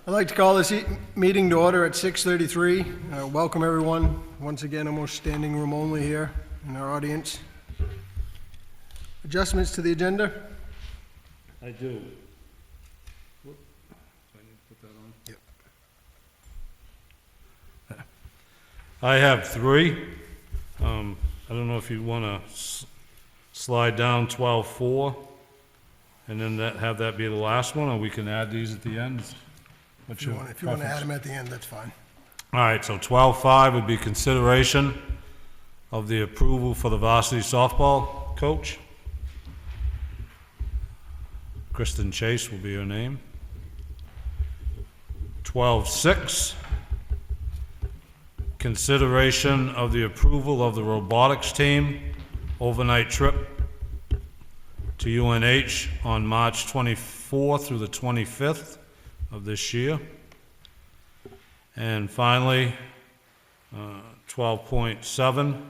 I'd like to call this meeting to order at 6:33. Welcome, everyone. Once again, almost standing room only here in our audience. Adjustments to the agenda? I do. I need to put that on? Yep. I have three. I don't know if you want to slide down 12.4 and then have that be the last one, or we can add these at the end. If you want to add them at the end, that's fine. All right, so 12.5 would be consideration of the approval for the varsity softball coach. Kristen Chase will be her name. 12.6, consideration of the approval of the robotics team overnight trip to UNH on March 24th through the 25th of this year. And finally, 12.7,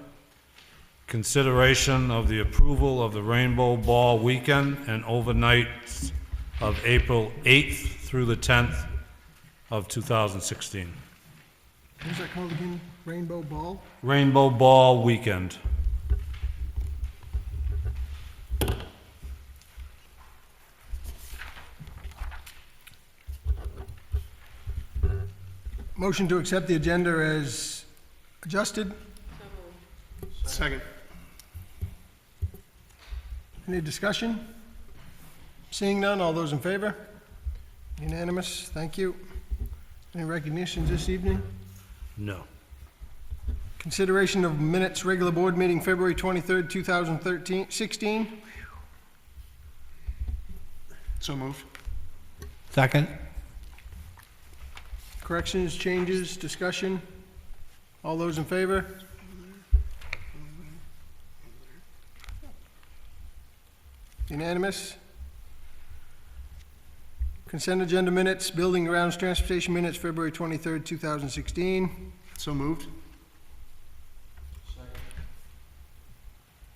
consideration of the approval of the Rainbow Ball weekend and overnight of April 8th through the 10th of 2016. What is that called again? Rainbow Ball? Rainbow Ball weekend. Motion to accept the agenda as adjusted? Second. Any discussion? Seeing none, all those in favor? Unanimous, thank you. Any recognitions this evening? No. Consideration of minutes, regular board meeting, February 23rd, 2016. So moved. Second. Corrections, changes, discussion? All those in favor? Unanimous? Consent agenda minutes, building grounds, transportation minutes, February 23rd, 2016. So moved.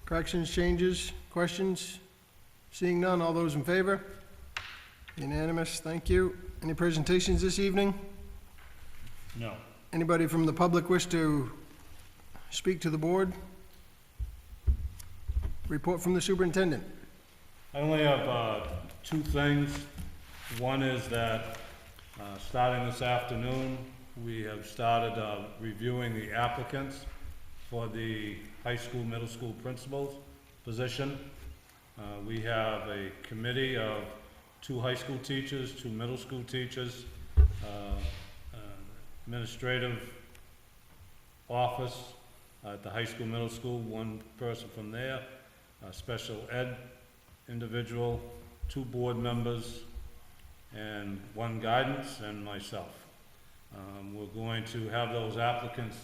Corrections, changes, questions? Seeing none, all those in favor? Unanimous, thank you. Any presentations this evening? No. Anybody from the public wish to speak to the board? Report from the superintendent. I only have two things. One is that starting this afternoon, we have started reviewing the applicants for the high school, middle school principals position. We have a committee of 2 high school teachers, 2 middle school teachers, administrative office at the high school, middle school, 1 person from there, a special ed individual, 2 board members, and 1 guidance, and myself. We're going to have those applicants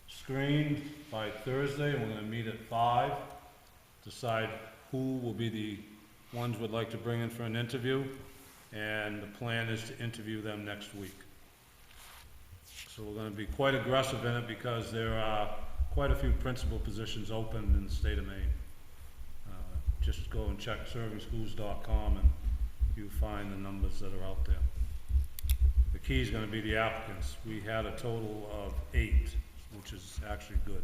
screened by Thursday, and we're going to meet at 5, decide who will be the ones we'd like to bring in for an interview, and the plan is to interview them next week. So we're going to be quite aggressive in it because there are quite a few principal positions open in the state of Maine. Just go and check servingschools.com and you find the numbers that are out there. The key is going to be the applicants. We had a total of 8, which is actually good.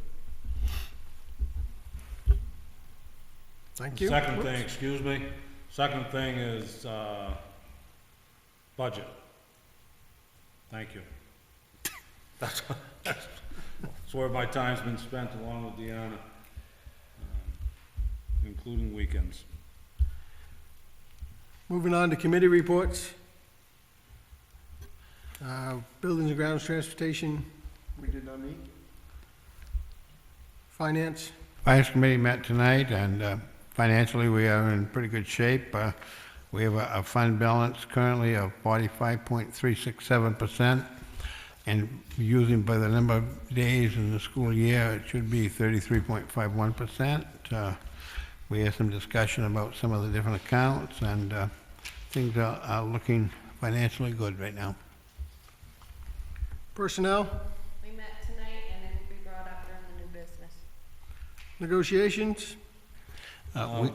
Thank you. Second thing, excuse me, second thing is budget. Thank you. That's where my time's been spent along with Deanna, including weekends. Moving on to committee reports. Buildings and grounds, transportation, We did not meet. finance. Finance Committee met tonight, and financially, we are in pretty good shape. We have a fund balance currently of 45.367%, and using by the number of days in the school year, it should be 33.51%. We had some discussion about some of the different accounts, and things are looking financially good right now. Personnel, We met tonight and it will be brought up during the new business. negotiations. We,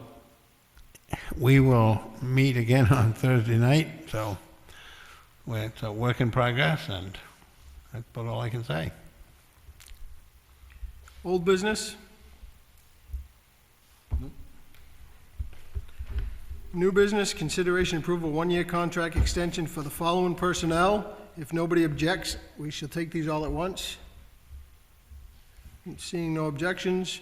We will meet again on Thursday night, so well, it's a work in progress, and that's about all I can say. Old business? New business, consideration approval, one-year contract extension for the following personnel. If nobody objects, we shall take these all at once. Seeing no objections,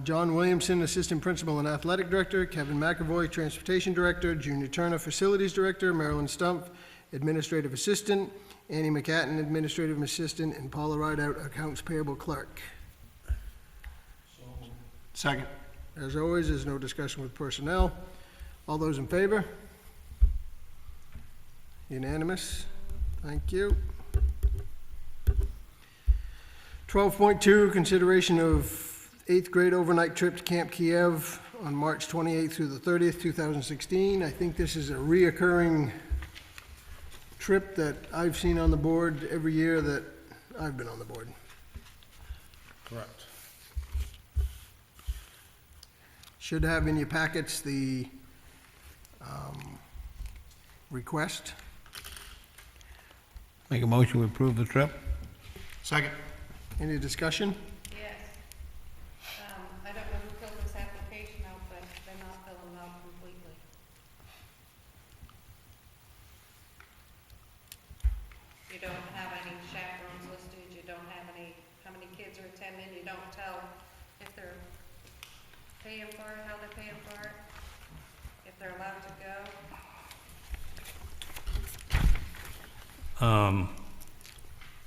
John Williamson, Assistant Principal and Athletic Director, Kevin McAvoy, Transportation Director, Junior Turner, Facilities Director, Marilyn Stumpf, Administrative Assistant, Annie McCatton, Administrative Assistant, and Paula Rideout, Accounts Payable Clerk. Second. As always, there's no discussion with personnel. All those in favor? Unanimous. Thank you. 12.2, consideration of 8th grade overnight trip to Camp Kiev on March 28th through the 30th, 2016. I think this is a reoccurring trip that I've seen on the board every year that I've been on the board. Correct. Should have in your packets the request. Make a motion to approve the trip? Second. Any discussion? Yes. I don't know who filled this application out, but they're not filling it out completely. You don't have any chaperones listed, you don't have any, how many kids are attending, you don't tell if they're paying for it, how they're paying for it, if they're allowed to go.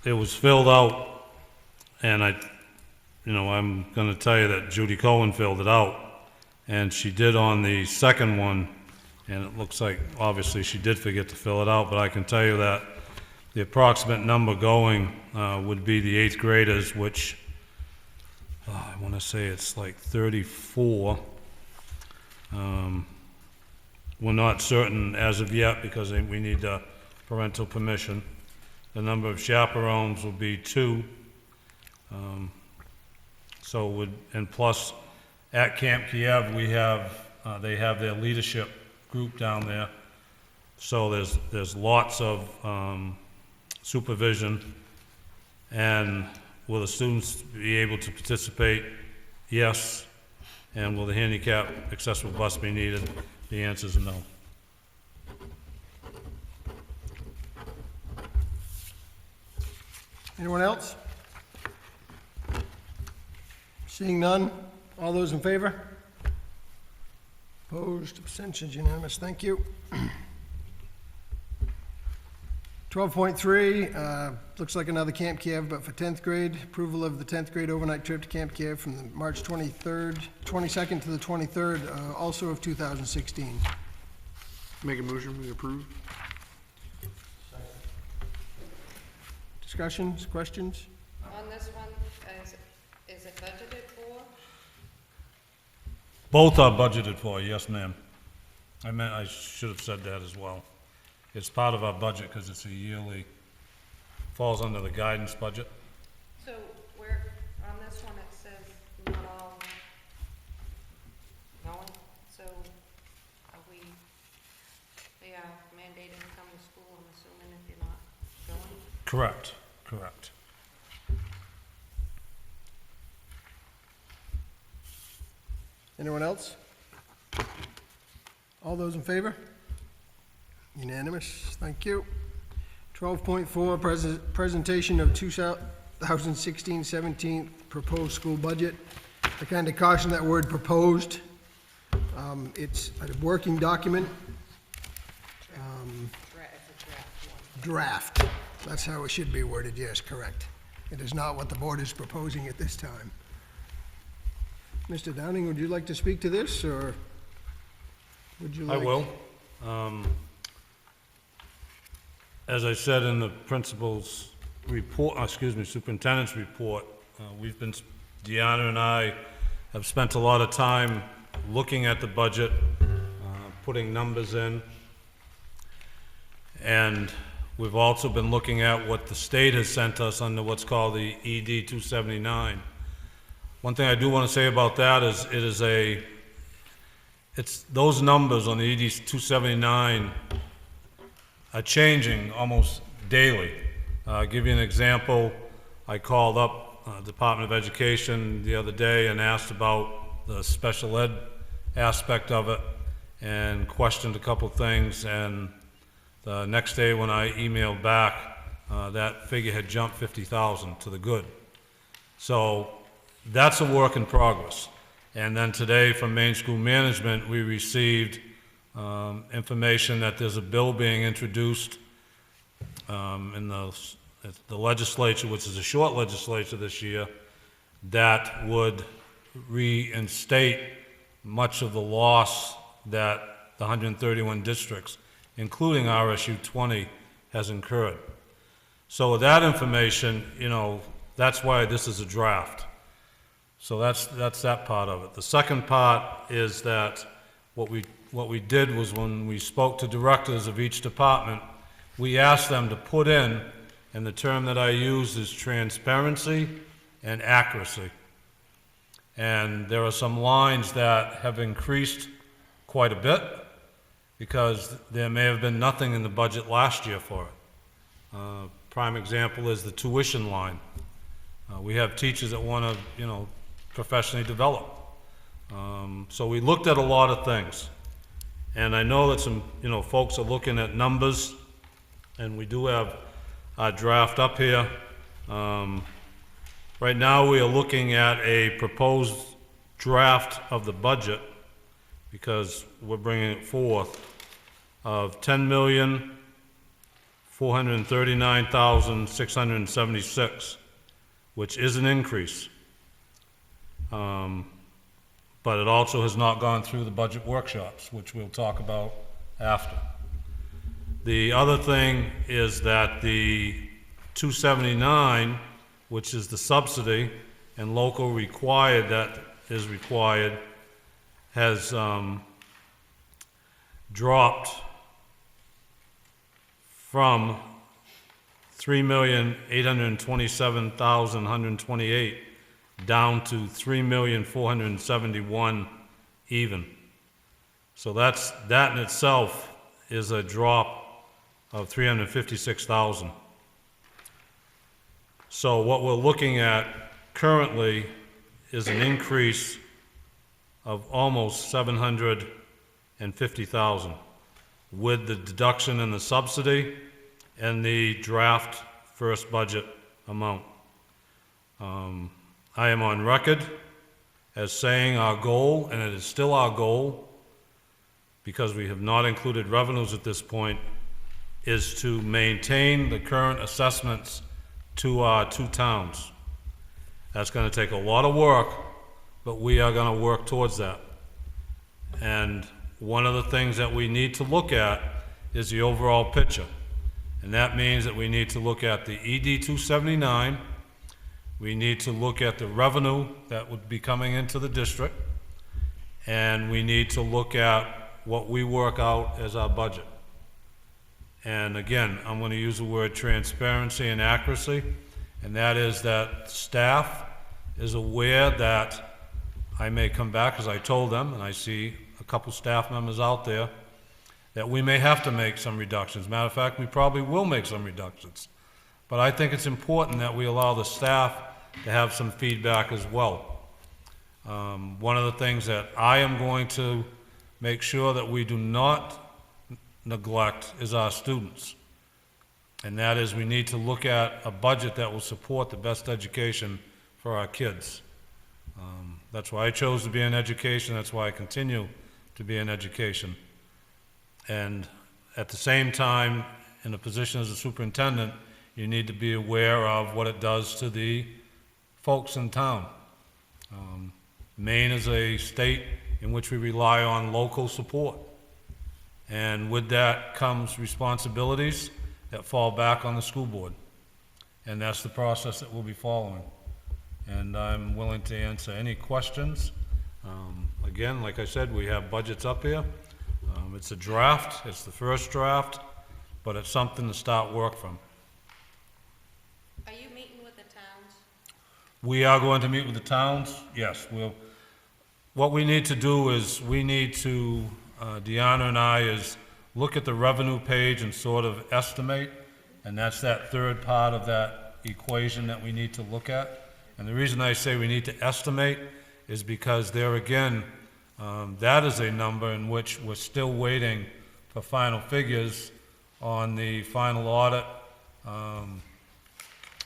It was filled out, and I'm gonna tell you that Judy Cohen filled it out, and she did on the second one, and it looks like, obviously, she did forget to fill it out, but I can tell you that the approximate number going, would be the 8th graders, which, I wanna say it's like 34. We're not certain as of yet, because we need, parental permission. The number of chaperones will be 2. And plus, at Camp Kiev, we have, they have their leadership group down there. So there's lots of supervision. And will the students be able to participate? Yes. And will the handicap accessible bus be needed? The answer is no. Anyone else? Seeing none, all those in favor? Opposed, abstentions, unanimous, thank you. 12.3, looks like another Camp Kiev, but for 10th grade, approval of the 10th grade overnight trip to Camp Kiev from the March 22nd to the 23rd, also of 2016. Make a motion, we approve. Discussions, questions? On this one, is it budgeted for? Both are budgeted for, yes, ma'am. I should have said that as well. It's part of our budget because it's a yearly, falls under the guidance budget. So where, on this one, it says not all going, so are they are mandated to come to school, I'm assuming, if you're not going? Correct. Anyone else? All those in favor? Unanimous, thank you. 12.4, presentation of 2016-17 proposed school budget. I kind of caution that word proposed. It's a working document. Draft, that's how it should be worded, yes, correct. It is not what the board is proposing at this time. Mr. Downing, would you like to speak to this, or would you I like? will. As I said in the principal's report, superintendent's report, Deanna and I have spent a lot of time looking at the budget, putting numbers in, and we've also been looking at what the state has sent us under what's called the ED 279. One thing I do want to say about that is it's those numbers on the ED 279 are changing almost daily. Give you an example, I called up Department of Education the other day and asked about the special ed aspect of it and questioned a couple things, and the next day when I emailed back, that figure had jumped 50,000 to the good. So that's a work in progress. And then today from Main School Management, we received information that there's a bill being introduced in the legislature, which is a short legislature this year, that would reinstate much of the loss that the 131 districts, including RSU 20, has incurred. So with that information, you know, that's why this is a draft. So that's that part of it. The second part is that what we did was when we spoke to directors of each department, we asked them to put in, and the term that I use is transparency and accuracy. And there are some lines that have increased quite a bit because there may have been nothing in the budget last year for it. Prime example is the tuition line. We have teachers that want to, you know, professionally develop. So we looked at a lot of things. And I know that some, you know, folks are looking at numbers, and we do have our draft up here. Right now, we are looking at a proposed draft of the budget, because we're bringing it forth, of $10,439,676, which is an increase. But it also has not gone through the budget workshops, which we'll talk about after. The other thing is that the 279, which is the subsidy and local required that is required, has dropped from 3,827,128 down to 3,471 even. So that in itself is a drop of 356,000. So what we're looking at currently is an increase of almost 750,000 with the deduction in the subsidy and the draft first budget amount. I am on record as saying our goal, and it is still our goal, because we have not included revenues at this point, is to maintain the current assessments to our two towns. That's going to take a lot of work, but we are going to work towards that. And one of the things that we need to look at is the overall picture. And that means that we need to look at the ED 279, we need to look at the revenue that would be coming into the district, and we need to look at what we work out as our budget. And again, I'm going to use the word transparency and accuracy, and that is that staff is aware that I may come back, as I told them, and I see a couple staff members out there, that we may have to make some reductions. Matter of fact, we probably will make some reductions. But I think it's important that we allow the staff to have some feedback as well. One of the things that I am going to make sure that we do not neglect is our students. And that is, we need to look at a budget that will support the best education for our kids. That's why I chose to be in education. That's why I continue to be in education. And at the same time, in a position as a superintendent, you need to be aware of what it does to the folks in town. Maine is a state in which we rely on local support. And with that comes responsibilities that fall back on the school board. And that's the process that we'll be following. And I'm willing to answer any questions. Again, like I said, we have budgets up here. It's a draft, it's the first draft, but it's something to start work from. Are you meeting with the towns? We are going to meet with the towns, yes. What we need to do is, we need to, Deanna and I, is look at the revenue page and sort of estimate, and that's that third part of that equation that we need to look at. And the reason I say we need to estimate is because there again, that is a number in which we're still waiting for final figures on the final audit,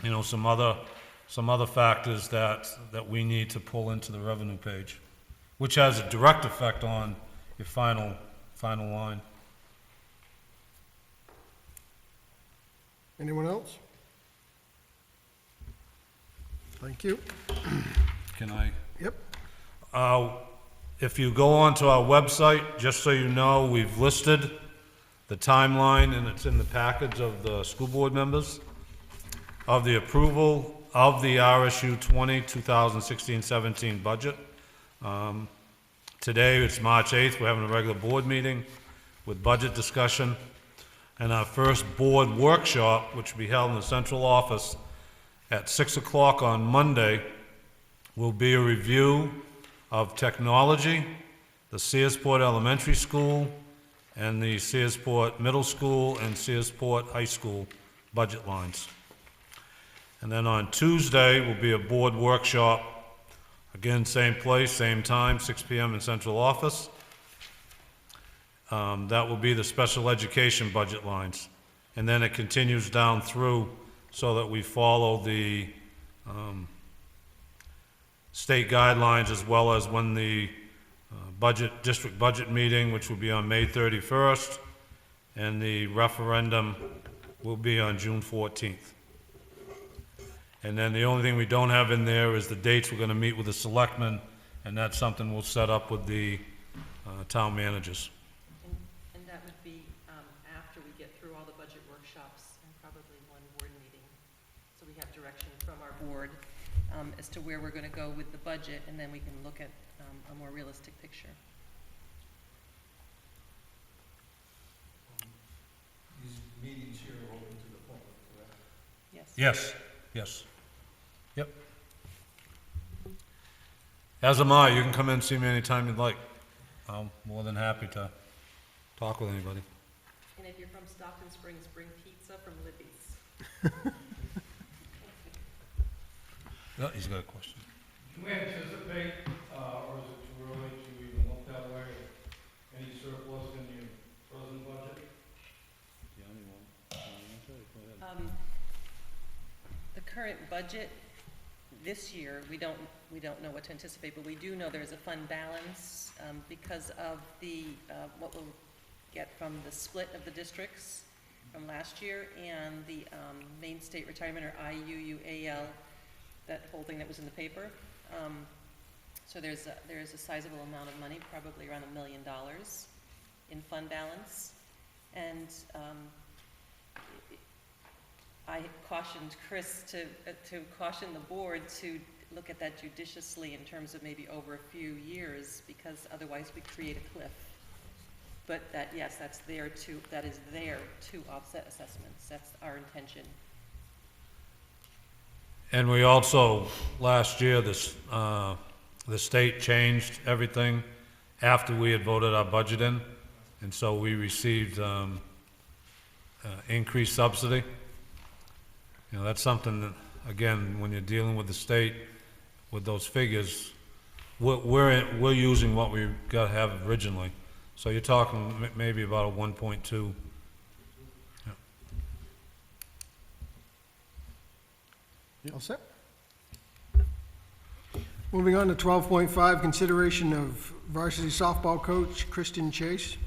you know, some other factors that we need to pull into the revenue page, which has a direct effect on your final line. Anyone else? Thank you. Can I? Yep. If you go onto our website, just so you know, we've listed the timeline, and it's in the package of the school board members, of the approval of the RSU 2016-17 budget. Today, it's March 8th, we're having a regular board meeting with budget discussion, and our first board workshop, which will be held in the central office at 6 o'clock on Monday, will be a review of technology, the Searsport Elementary School, and the Searsport Middle School and Searsport High School budget lines. And then on Tuesday will be a board workshop, again, same place, same time, 6 p.m. in central office. That will be the special education budget lines. And then it continues down through so that we follow the state guidelines, as well as when the district budget meeting, which will be on May 31st, and the referendum will be on June 14th. And then the only thing we don't have in there is the dates we're gonna meet with the selectmen, and that's something we'll set up with the town managers. And that would be after we get through all the budget workshops and probably one board meeting. So we have direction from our board as to where we're gonna go with the budget, and then we can look at a more realistic picture. These meetings here are open to the public, correct? Yes. Yes. Yep. As am I. You can come in and see me anytime you'd like. I'm more than happy to talk with anybody. And if you're from Stockton Springs, bring pizza from Libby's. Yeah, he's got a question. Can we anticipate, or is it too early to even look that way, any surplus in your present budget? The current budget this year, we don't know what to anticipate, but we do know there's a fund balance because of the what we'll get from the split of the districts from last year and the Maine State Retirement, or IUUAL, that whole thing that was in the paper. So there's a sizable amount of money, probably around $1 million in fund balance, and I cautioned Chris to caution the board to look at that judiciously in terms of maybe over a few years, because otherwise we create a cliff. But that, yes, that is there to offset assessments. That's our intention. And we also, last year, the state changed everything after we had voted our budget in, and so we received increased subsidy. You know, that's something that, again, when you're dealing with the state with those figures, we're using what we got to have originally. So you're talking maybe about a 1.2. All set? Moving on to 12.5, consideration of varsity softball coach Kristen Chase.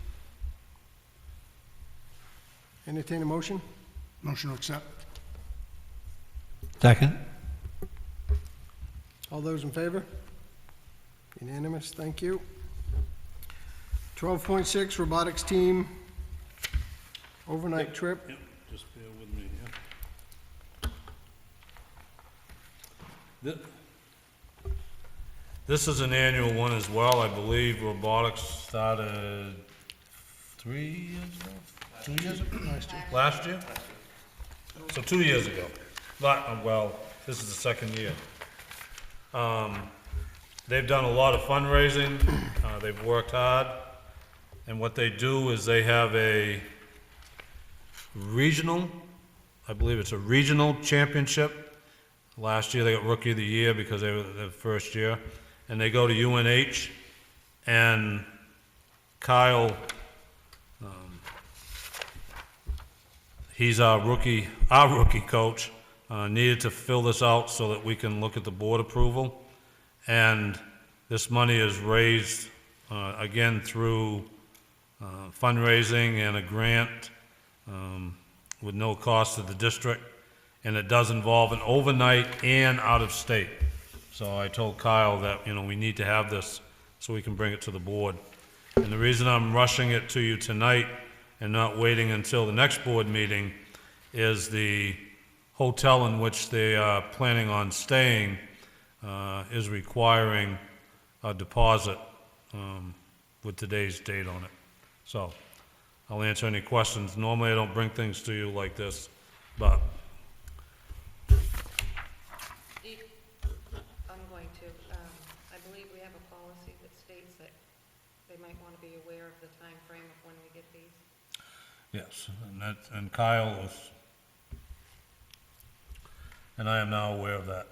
Entertain a motion? Motion to accept. Second? All those in favor? Unanimous, thank you. 12.6, robotics team, overnight trip. Yep, just bear with me here. This is an annual one as well. I believe robotics started 3 years ago? 2 years ago? Last year? So 2 years ago. Well, this is the second year. They've done a lot of fundraising. They've worked hard. And what they do is they have a regional, I believe it's a regional championship. Last year they got Rookie of the Year because they were the first year. And they go to UNH, and Kyle, he's our rookie coach, needed to fill this out so that we can look at the board approval. And this money is raised, again, through fundraising and a grant with no cost to the district. And it does involve an overnight and out-of-state. So I told Kyle that, we need to have this so we can bring it to the board. And the reason I'm rushing it to you tonight and not waiting until the next board meeting is the hotel in which they are planning on staying is requiring a deposit with today's date on it. So I'll answer any questions. Normally I don't bring things to you like this, but I'm going to, I believe we have a policy that states that they might want to be aware of the time frame of when we get these. yes, and Kyle was, and I am now aware of that.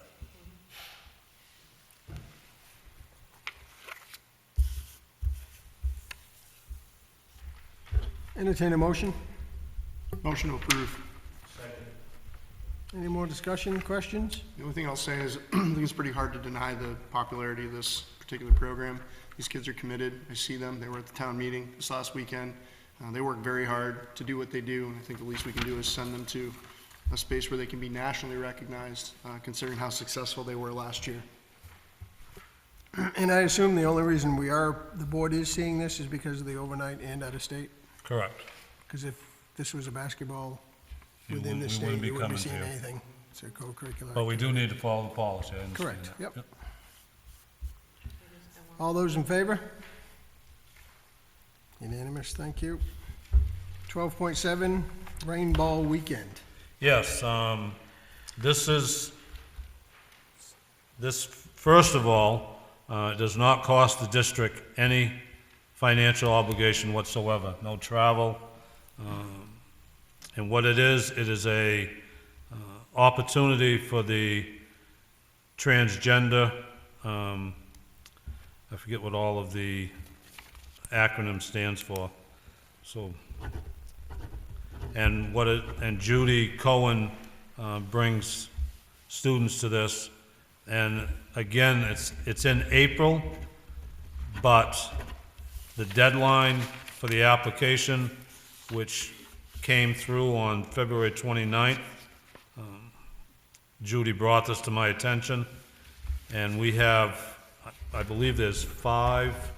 Entertain a motion. Motion to approve. Any more discussion, questions? The only thing I'll say is, I think it's pretty hard to deny the popularity of this particular program. These kids are committed. I see them. They were at the town meeting this last weekend. They work very hard to do what they do, and I think the least we can do is send them to a space where they can be nationally recognized, considering how successful they were last year. And I assume the only reason the board is seeing this is because of the overnight and out-of-state? Correct. Because if this was a basketball You within the wouldn't- we state, wouldn't be you wouldn't be coming to seeing you. anything. It's a co-curricular. But we do need to follow the policy, I understand Correct, that. yep. They just don't want- All those in favor? Unanimous, thank you. 12.7, Rain Ball Weekend. Yes, this, first of all, does not cost the district any financial obligation whatsoever, no travel. And what it is a opportunity for the transgender, I forget what all of the acronym stands for, so. And Judy Cohen brings students to this. And again, it's in April, but the deadline for the application, which came through on February 29th, Judy brought this to my attention, and we have, I believe there's 5,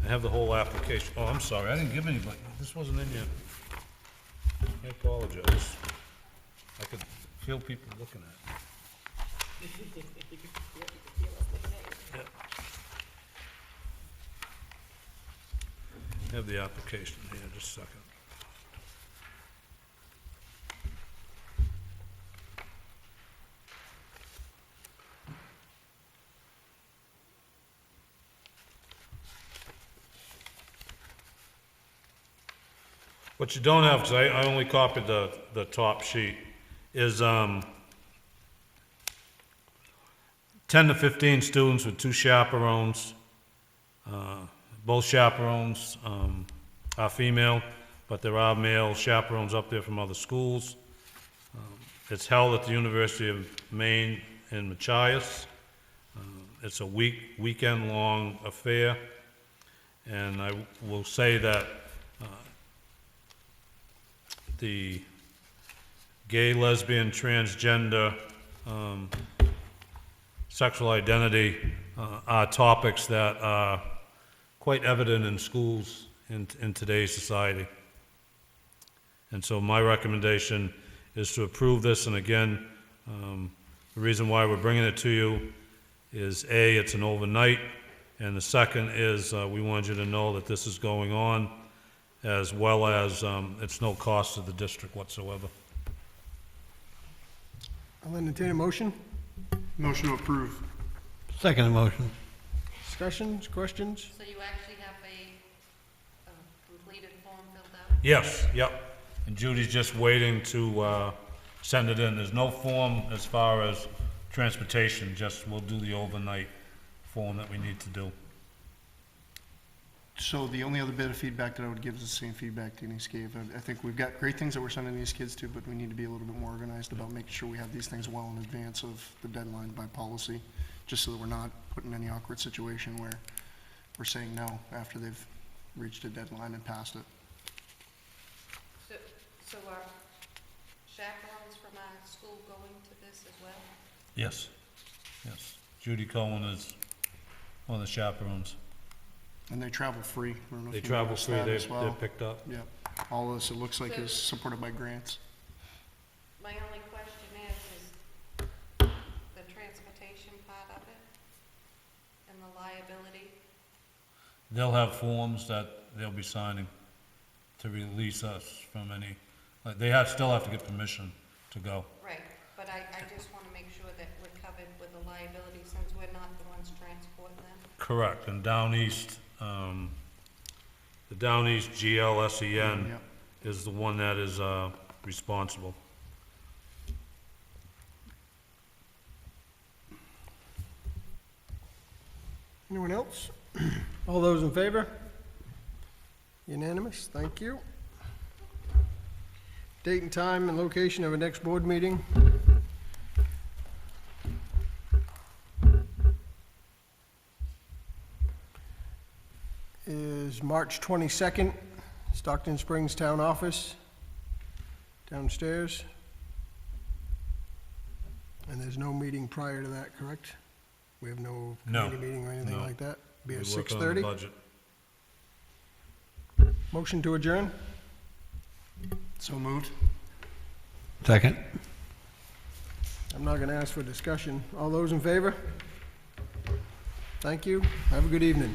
I have the whole application. Oh, I'm sorry, I didn't give anybody, this wasn't in yet. I apologize. I could feel people looking at it. Yep. I have the application here, just a second. What you don't have, because I only copied the top sheet, is 10 to 15 students with 2 chaperones. Both chaperones are female, but there are male chaperones up there from other schools. It's held at the University of Maine in Machias. It's a weekend-long affair, and I will say that the gay, lesbian, transgender, sexual identity are topics that are quite evident in schools in today's society. And so my recommendation is to approve this, and again, the reason why we're bringing it to you is A, it's an overnight, and the second is we want you to know that this is going on, as well as it's no cost to the district whatsoever. I'll entertain a motion. Motion to approve. Second motion. Discussions, questions? So you actually have a Yes, yep. And Judy's just waiting to send it in. There's no form as far as transportation, just we'll do the overnight form that we need to do. So the only other bit of feedback that I would give is the same feedback Denise gave. I think we've got great things that we're sending these kids to, but we need to be a little bit more organized about making sure we have these things well in advance of the deadline by policy, just so that we're not put in any awkward situation where we're saying no after they've reached a deadline and passed it. So are chaperones from our school going to this as well? Yes, yes. Judy Cohen is one of the chaperones. And they travel free. I don't know They if you travel noticed free, that they're as well. picked up. Yep. All of this, it looks like, So- is supported by grants. My only question is the transportation part of it and the liability. They'll have forms that they'll be signing to release us from any, like, they still have to get permission to go. Right, but I just want to make sure that we're covered with the liability since we're not the ones transporting them. Correct, and down east, the Down East GLSEN Yep. is the one that is responsible. Anyone else? All those in favor? Unanimous, thank you. Date and time and location of our next board meeting. Is March 22nd, Stockton Springs Town Office, downstairs. And there's no meeting prior to that, correct? We have no No, committee meeting or anything no. like that? Be at We work on the 6:30? budget. Motion to adjourn? So moved. Second? I'm not gonna ask for discussion. All those in favor? Thank you. Have a good evening.